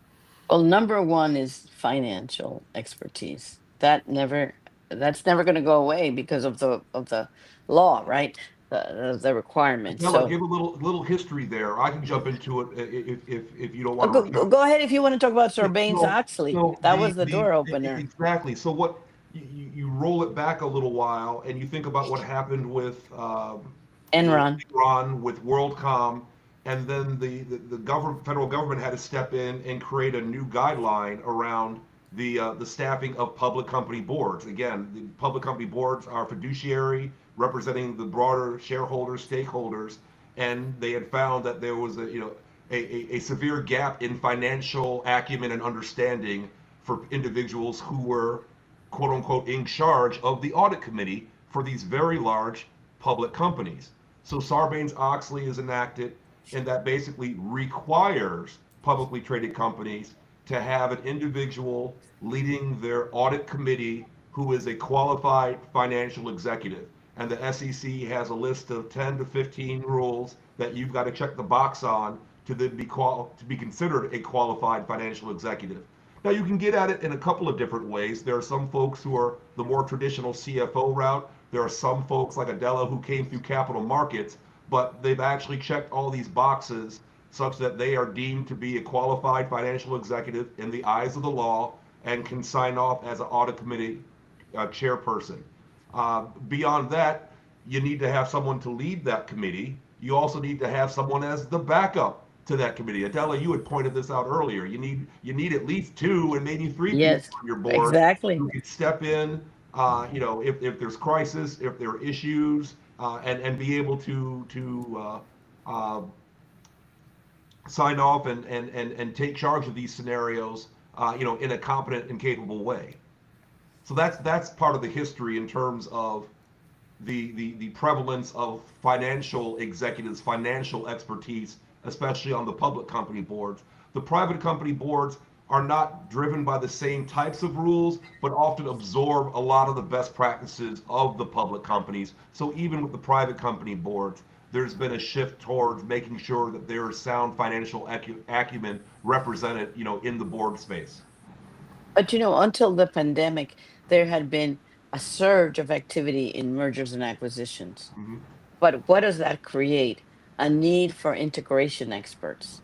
Well, number one is financial expertise. That's never going to go away because of the law, right? the requirements.
Adela,
So
give a little history there. I can jump into it if you don't want
go,
to.
go ahead if you want to talk about
Yeah,
Sarbanes-Oxley.
so
That was the door opener.
exactly. So what you roll it back a little while, and you think about what happened with
Enron.
Iran, with WorldCom, and then the government, federal government had to step in and create a new guideline around the staffing of public company boards. Again, the public company boards are fiduciary, representing the broader shareholders, stakeholders, and they had found that there was a severe gap in financial acumen and understanding for individuals who were quote unquote in charge of the audit committee for these very large public companies. So Sarbanes-Oxley is enacted, and that basically requires publicly traded companies to have an individual leading their audit committee who is a qualified financial executive. And the SEC has a list of 10 to 15 rules that you've got to check the box on to then to be considered a qualified financial executive. Now you can get at it in a couple of different ways. There are some folks who are the more traditional CFO route. There are some folks like Adela who came through capital markets, but they've actually checked all these boxes such that they are deemed to be a qualified financial executive in the eyes of the law and can sign off as an audit committee chairperson. Beyond that, you need to have someone to lead that committee. You also need to have someone as the backup to that committee. Adela, you had pointed this out earlier. You need at least two and maybe three people
Yes,
on your board
exactly.
who can step in. If there's crisis, if there are issues, and be able to sign off and take charge of these scenarios, in a competent and capable way. So that's part of the history in terms of the prevalence of financial executives, financial expertise, especially on the public company boards. The private company boards are not driven by the same types of rules, but often absorb a lot of the best practices of the public companies. So even with the private company boards, there's been a shift towards making sure that there is sound financial acumen represented, in the board space.
But until the pandemic, there had been a surge of activity in mergers and acquisitions.
Mhm.
But what does that create? A need for integration experts.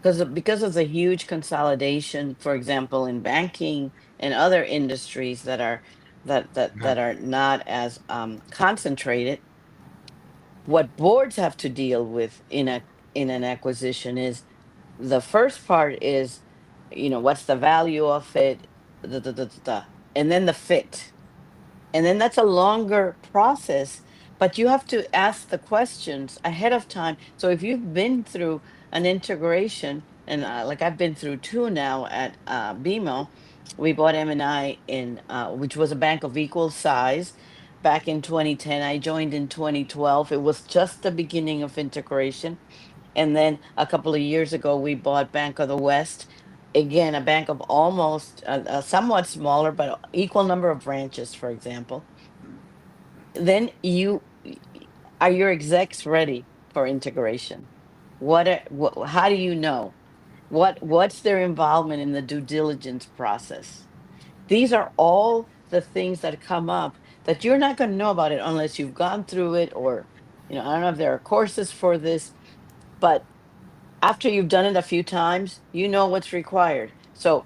Because of the huge consolidation, for example, in banking and other industries that are not as concentrated, what boards have to deal with in an acquisition is the first part is, what's the value of it, da, da, da, da, da, and then the fit. And then that's a longer process, but you have to ask the questions ahead of time. So if you've been through an integration, and like I've been through two now at BMO, we bought M&I which was a bank of equal size back in 2010. I joined in 2012. It was just the beginning of integration. And then a couple of years ago, we bought Bank of the West. Again, a bank of almost somewhat smaller, but equal number of branches, for example. Then are your execs ready for integration? How do you know? What's their involvement in the due diligence process? These are all the things that come up that you're not going to know about it unless you've gone through it, or I don't know if there are courses for this, but after you've done it a few times, you know what's required. So,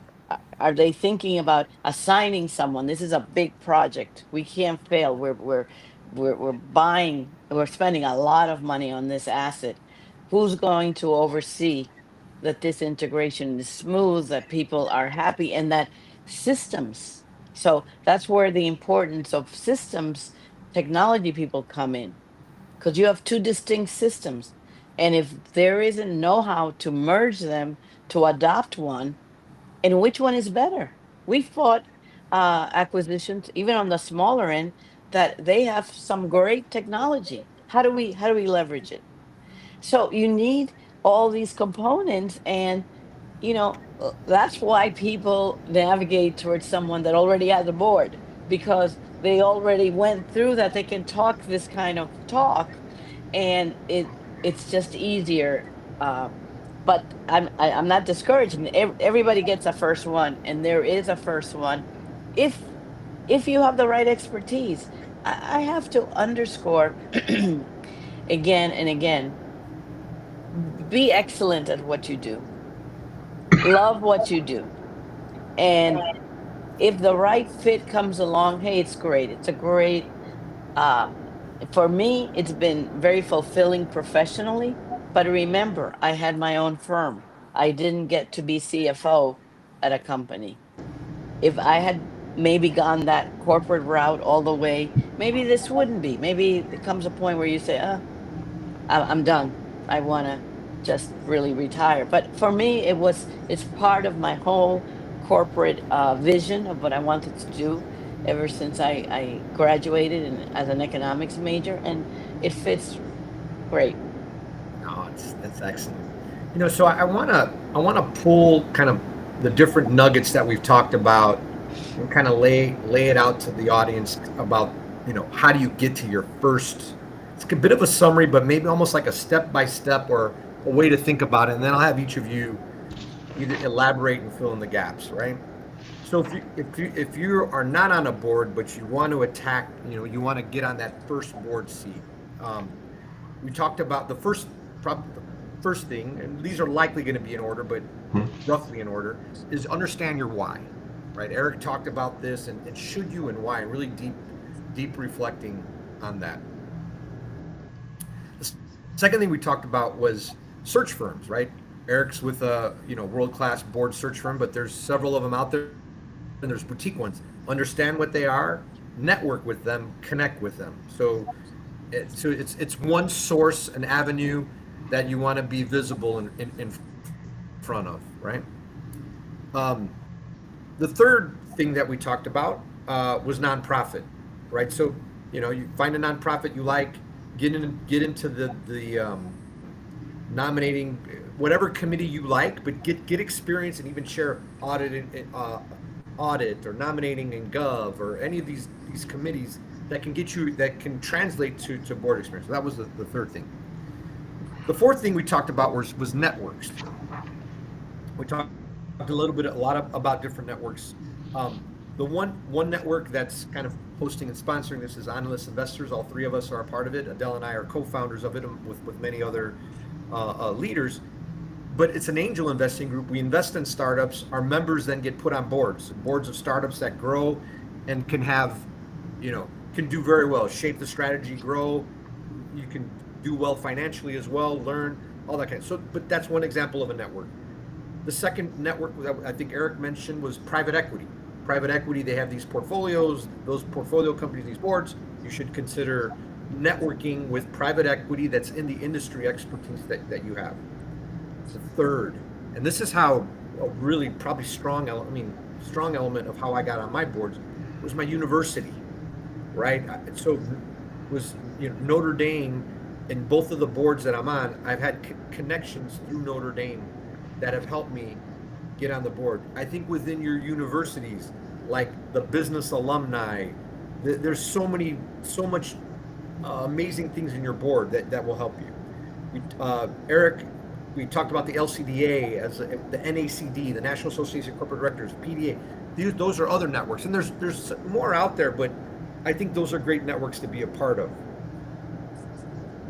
are they thinking about assigning someone? This is a big project. We can't fail. We're spending a lot of money on this asset. Who's going to oversee that this integration is smooth, that people are happy, and that systems. So that's where the importance of systems technology people come in, because you have two distinct systems. And if there isn't know-how to merge them, to adopt one, and which one is better? We've bought acquisitions, even on the smaller end, that they have some great technology. How do we leverage it? So you need all these components, and that's why people navigate towards someone that already has a board, because they already went through that. They can talk this kind of talk, and it's just easier. uh, but I'm not discouraging. Everybody gets a first one, and there is a first one if if you have the right expertise. I have to underscore again and again, be excellent at what you do. Love what you do. And if the right fit comes along, hey, it's great. It's a great um for me, it's been very fulfilling professionally. But remember, I had my own firm. I didn't get to be CFO at a company. If I had maybe gone that corporate route all the way, maybe this wouldn't be. Maybe there comes a point where you say, I'm done. I want to just really retire. But for me, it's part of my whole corporate vision of what I wanted to do ever since I graduated and as an economics major, and it fits great.
No, that's excellent. So I wanna pull kind of the different nuggets that we've talked about and kind of lay it out to the audience about how do you get to your first. It's a bit of a summary, but maybe almost like a step by step or a way to think about it, and then I'll have each of you either elaborate and fill in the gaps, right? So if you are not on a board but you want to attack, you want to get on that first board seat. Um, we talked about the first thing, and these are likely going to be in order, but
Hmm.
roughly in order, is understand your why, right? Eric talked about this, and should you and why, and really deep reflecting on that. The second thing we talked about was search firms, right? Eric's with a world class board search firm, but there's several of them out there, and there's boutique ones. Understand what they are, network with them, connect with them. So it's one source, an avenue that you want to be visible in front of, right? Um, the third thing that we talked about was nonprofit, right? So you find a nonprofit you like, get into the nominating whatever committee you like, but get experience and even share audit or nominating in Gov or any of these committees that can translate to board experience. So that was the third thing. The fourth thing we talked about was networks. We talked a lot about different networks. The one network that's kind of hosting and sponsoring this is Honest Investors. All three of us are a part of it. Adele and I are co-founders of it, with many other leaders. But it's an angel investing group. We invest in startups. Our members then get put on boards of startups that grow and can do very well, shape the strategy, grow. You can do well financially as well, learn all that kind of. So, but that's one example of a network. The second network that I think Eric mentioned was private equity. Private equity, they have these portfolios, those portfolio companies, these boards. You should consider networking with private equity that's in the industry expertise that you have. The third, and this is how a really probably strong element of how I got on my boards was my university, right? So was Notre Dame, and both of the boards that I'm on, I've had connections through Notre Dame that have helped me get on the board. I think within your universities, like the business alumni, there's so much amazing things in your board that will help you. Eric, we talked about the LCDA as the NACD, the National Association of Corporate Directors, PDA. Those are other networks, and there's more out there, but I think those are great networks to be a part of.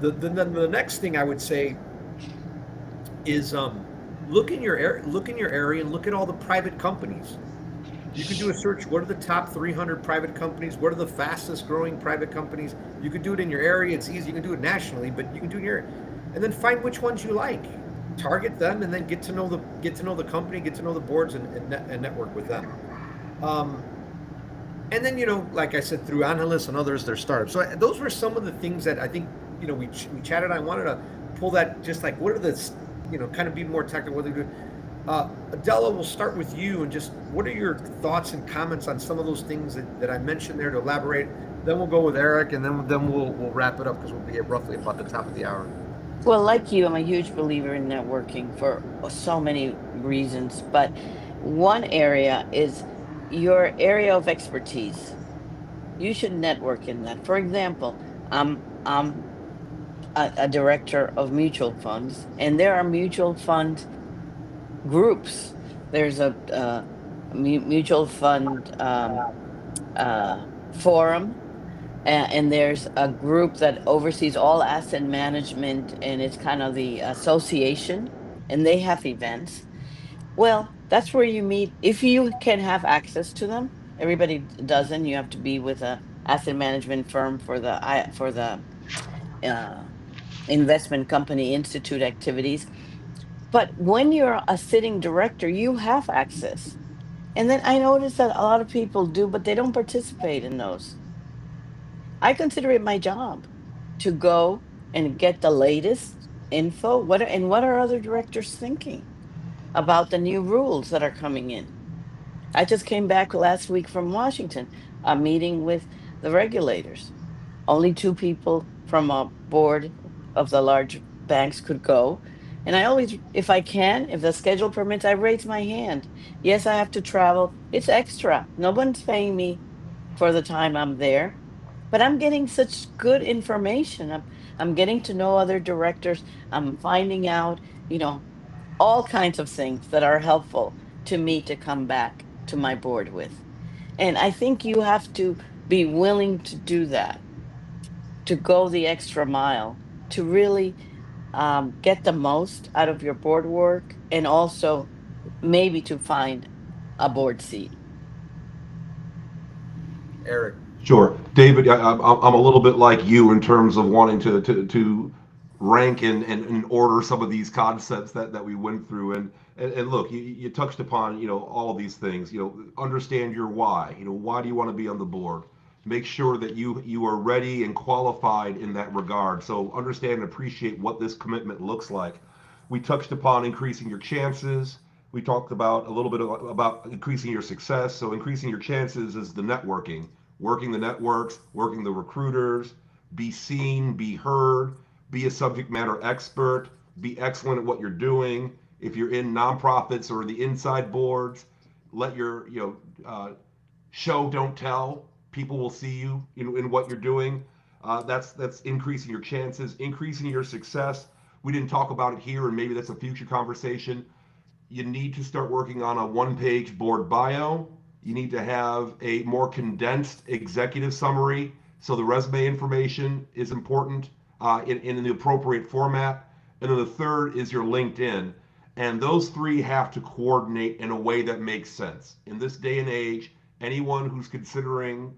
The next thing I would say is look in your area and look at all the private companies. You can do a search. What are the top 300 private companies? What are the fastest growing private companies? You can do it in your area. It's easy. You can do it nationally, but you can do it in your area. And then find which ones you like. Target them, and then get to know the company, get to know the boards, and network with them. And then like I said, through Analysts and others, their startups. So those were some of the things that I think we chatted. I wanted to pull that, just like what are the kind of be more technical. What they do. Adela, we'll start with you, and just what are your thoughts and comments on some of those things that I mentioned there to elaborate. Then we'll go with Eric, and then we'll wrap it up because we'll be at roughly about the top of the hour.
Well, like you, I'm a huge believer in networking for so many reasons, but one area is your area of expertise. You should network in that. For example, I'm a director of mutual funds, and there are mutual fund groups. There's a mutual fund forum. and there's a group that oversees all asset management, and it's kind of the association, and they have events. Well, that's where you meet if you can have access to them. Everybody doesn't. You have to be with a asset management firm for the uh, investment company institute activities. But when you're a sitting director, you have access. And then I notice that a lot of people do, but they don't participate in those. I consider it my job to go and get the latest info. What are other directors thinking about the new rules that are coming in? I just came back last week from Washington, a meeting with the regulators. Only two people from a board of the large banks could go. And I always, if I can, if the schedule permits, I raise my hand. Yes, I have to travel. It's extra. No one's paying me for the time I'm there. But I'm getting such good information. I'm getting to know other directors. I'm finding out, you know, all kinds of things that are helpful to me to come back to my board with. And I think you have to be willing to do that, to go the extra mile, to really get the most out of your board work, and also maybe to find a board seat.
Eric.
Sure, David. I'm a little bit like you in terms of wanting to rank and order some of these concepts that we went through. And look, you touched upon all of these things. Understand your why. Why do you want to be on the board? Make sure that you are ready and qualified in that regard. So understand and appreciate what this commitment looks like. We touched upon increasing your chances. We talked about a little bit about increasing your success. So increasing your chances is the networking, working the networks, working the recruiters, be seen, be heard, be a subject matter expert, be excellent at what you're doing. If you're in nonprofits or the inside boards, let your show don't tell. People will see you in what you're doing. That's increasing your chances, increasing your success. We didn't talk about it here, and maybe that's a future conversation. You need to start working on a one-page board bio. You need to have a more condensed executive summary. So the resume information is important in the appropriate format. And then the third is your LinkedIn. And those three have to coordinate in a way that makes sense. In this day and age, anyone who's considering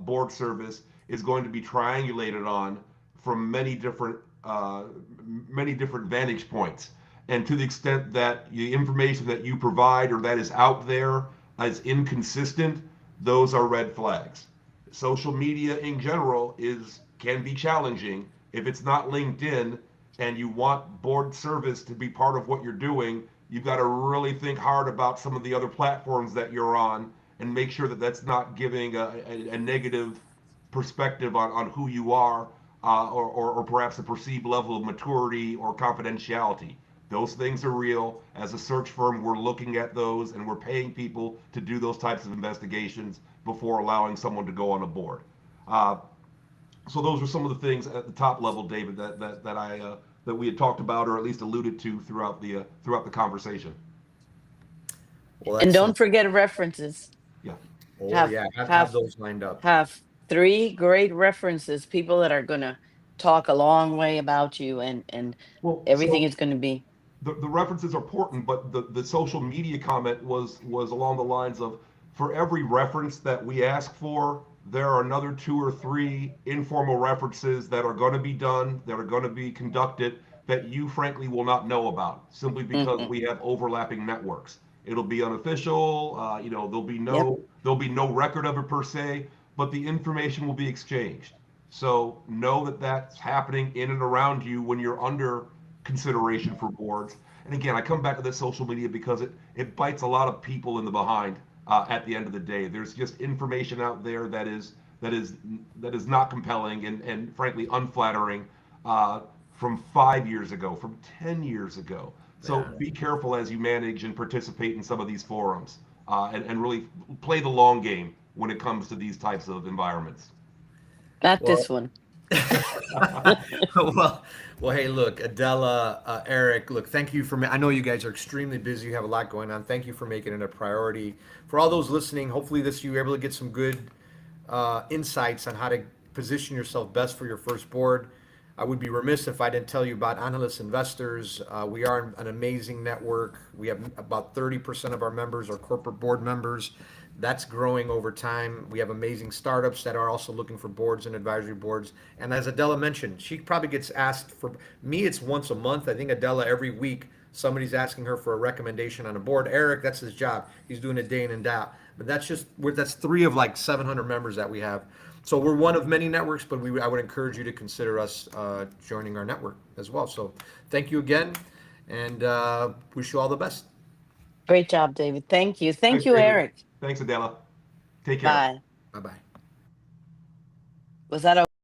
board service is going to be triangulated on from many different vantage points. And to the extent that the information that you provide or that is out there is inconsistent, those are red flags. Social media in general can be challenging. If it's not LinkedIn and you want board service to be part of what you're doing, you've got to really think hard about some of the other platforms that you're on and make sure that that's not giving a negative perspective on who you are, or perhaps a perceived level of maturity or confidentiality. Those things are real. As a search firm, we're looking at those and we're paying people to do those types of investigations before allowing someone to go on a board. Uh, so those are some of the things at the top level, David, that we had talked about or at least alluded to throughout the conversation.
Well,
And don't
excellent.
forget references.
Yeah.
Oh
Have
yeah, have
have
those lined up.
have three great references, people that are going to talk a long way about you, and
Well,
everything
so
is going to be.
the references are important, but the social media comment was along the lines of, for every reference that we ask for, there are another two or three informal references that are going to be done, that are going to be conducted, that you frankly will not know about simply because
Mhm.
we have overlapping networks. It'll be unofficial.
Yep.
There'll be no record of it per se, but the information will be exchanged. So know that that's happening in and around you when you're under consideration for boards. And again, I come back to this social media because it bites a lot of people in the behind at the end of the day. There's just information out there that is that is not compelling and frankly unflattering from 5 years ago, from 10 years ago. So
Yeah.
be careful as you manage and participate in some of these forums, and really play the long game when it comes to these types of environments.
Not
Well,
this one.
well, well. Hey, look, Adela, Eric. Look, thank you for. I know you guys are extremely busy. You have a lot going on. Thank you for making it a priority. For all those listening, hopefully this you were able to get some good insights on how to position yourself best for your first board. I would be remiss if I didn't tell you about Analyst Investors. We are an amazing network. We have about 30% of our members are corporate board members. That's growing over time. We have amazing startups that are also looking for boards and advisory boards. And as Adela mentioned, she probably gets asked for me, it's once a month. I think Adela, every week, somebody's asking her for a recommendation on a board. Eric, that's his job. He's doing it day in and out. But that's 3 of like 700 members that we have. So we're one of many networks, but I would encourage you to consider us joining our network as well. So thank you again, and wish you all the best.
Great job, David. Thank you. Thank
Thanks,
you,
David.
Eric.
Thanks, Adela. Take care.
Bye.
Bye-bye.
Was that